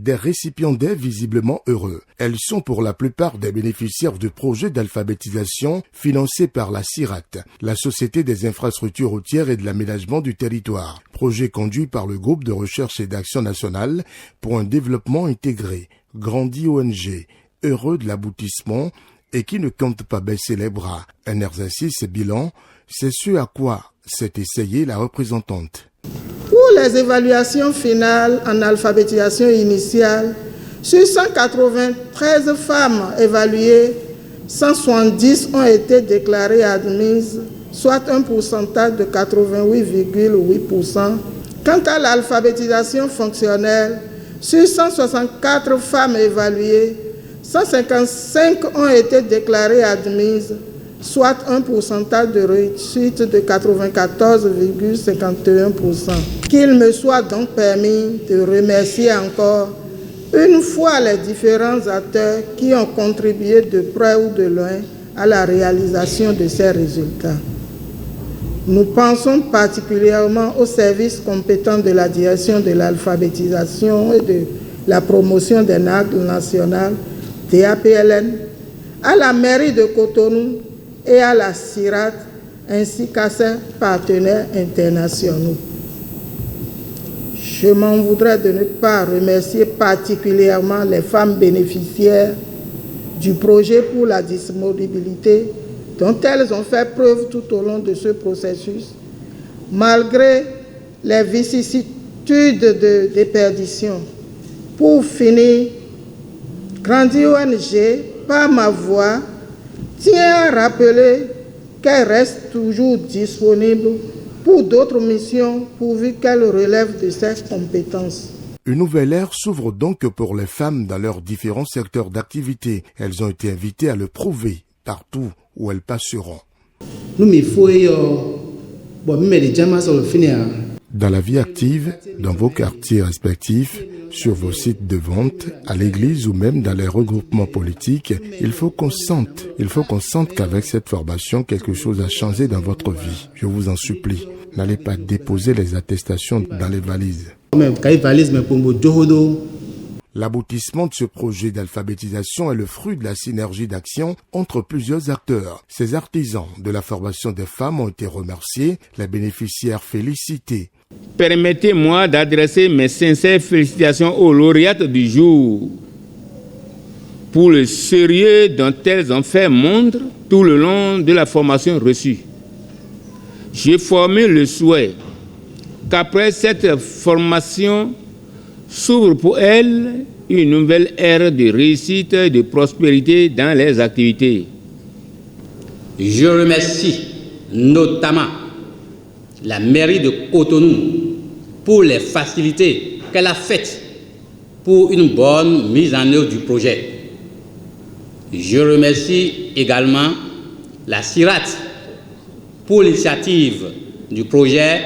des récipiendaires visiblement heureux. Elles sont pour la plupart des bénéficiaires de projets d'alphabétisation financés par la CIRAT, la Société des infrastructures routières et de l'aménagement du territoire, projet conduit par le groupe de recherche et d'action nationale pour un développement intégré, Grandi ONG, heureux de l'aboutissement et qui ne compte pas baisser les bras. Un exercice bilan, c'est ce à quoi s'est essayée la représentante. Pour les évaluations finales en alphabétisation initiale, sur 193 femmes évaluées, 170 ont été déclarées admises, soit un pourcentage de 88,8%. Quant à l'alphabétisation fonctionnelle, sur 164 femmes évaluées, 155 ont été déclarées admises, soit un pourcentage de réussite de 94,51%. Qu'il me soit donc permis de remercier encore une fois les différents acteurs qui ont contribué de près ou de loin à la réalisation de ces résultats. Nous pensons particulièrement aux services compétents de la direction de l'alphabétisation et de la promotion des langues nationales, DAPLN, à la mairie de Cotonou et à la CIRAT, ainsi qu'à ses partenaires internationaux. Je m'en voudrais de ne pas remercier particulièrement les femmes bénéficiaires du projet pour la disponibilité dont elles ont fait preuve tout au long de ce processus, malgré les vicissitudes de déperdition. Pour finir, Grandi ONG, par ma voix, tient à rappeler qu'elle reste toujours disponible pour d'autres missions pourvu qu'elle relève de ses compétences. Une nouvelle ère s'ouvre donc pour les femmes dans leurs différents secteurs d'activité. Elles ont été invitées à le prouver partout où elles passeront. Dans la vie active, dans vos quartiers respectifs, sur vos sites de vente, à l'église ou même dans les regroupements politiques, il faut qu'on sente qu'avec cette formation, quelque chose a changé dans votre vie. Je vous en supplie, n'allez pas déposer les attestations dans les valises. L'aboutissement de ce projet d'alphabétisation est le fruit de la synergie d'action entre plusieurs acteurs. Ces artisans de la formation des femmes ont été remerciés, les bénéficiaires félicités. Permettez-moi d'adresser mes sincères félicitations aux lauréates du jour pour le sérieux dont elles ont fait montre tout le long de la formation reçue. J'ai formé le souhait qu'après cette formation s'ouvre pour elles une nouvelle ère de réussite et de prospérité dans les activités. Je remercie notamment la mairie de Cotonou pour les facilités qu'elle a faites pour une bonne mise en œuvre du projet. Je remercie également la CIRAT pour l'initiative du projet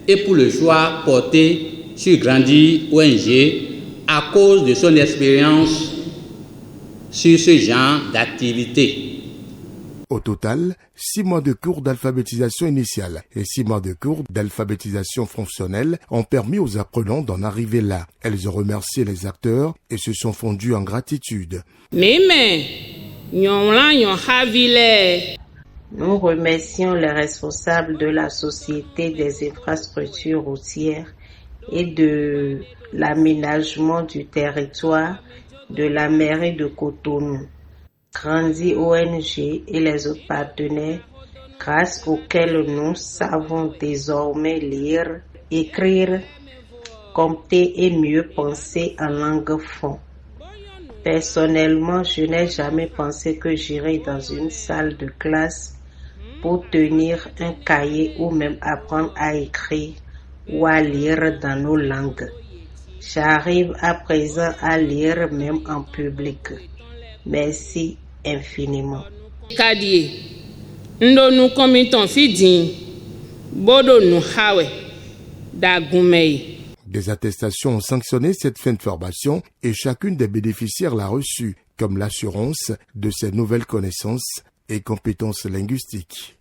et pour le choix porté sur Grandi ONG à cause de son expérience sur ce genre d'activité. Au total, 6 mois de cours d'alphabétisation initiale et 6 mois de cours d'alphabétisation fonctionnelle ont permis aux apprenants d'en arriver là. Elles ont remercié les acteurs et se sont fondues en gratitude. Nous remercions les responsables de la Société des infrastructures routières et de l'aménagement du territoire de la mairie de Cotonou, Grandi ONG et les autres partenaires, grâce auxquels nous savons désormais lire, écrire, compter et mieux penser en langue fon. Personnellement, je n'ai jamais pensé que j'irais dans une salle de classe pour tenir un cahier ou même apprendre à écrire ou à lire dans nos langues. J'arrive à présent à lire même en public. Merci infiniment. Des attestations ont sanctionné cette fin de formation et chacune des bénéficiaires l'a reçue, comme l'assurance de ses nouvelles connaissances et compétences linguistiques.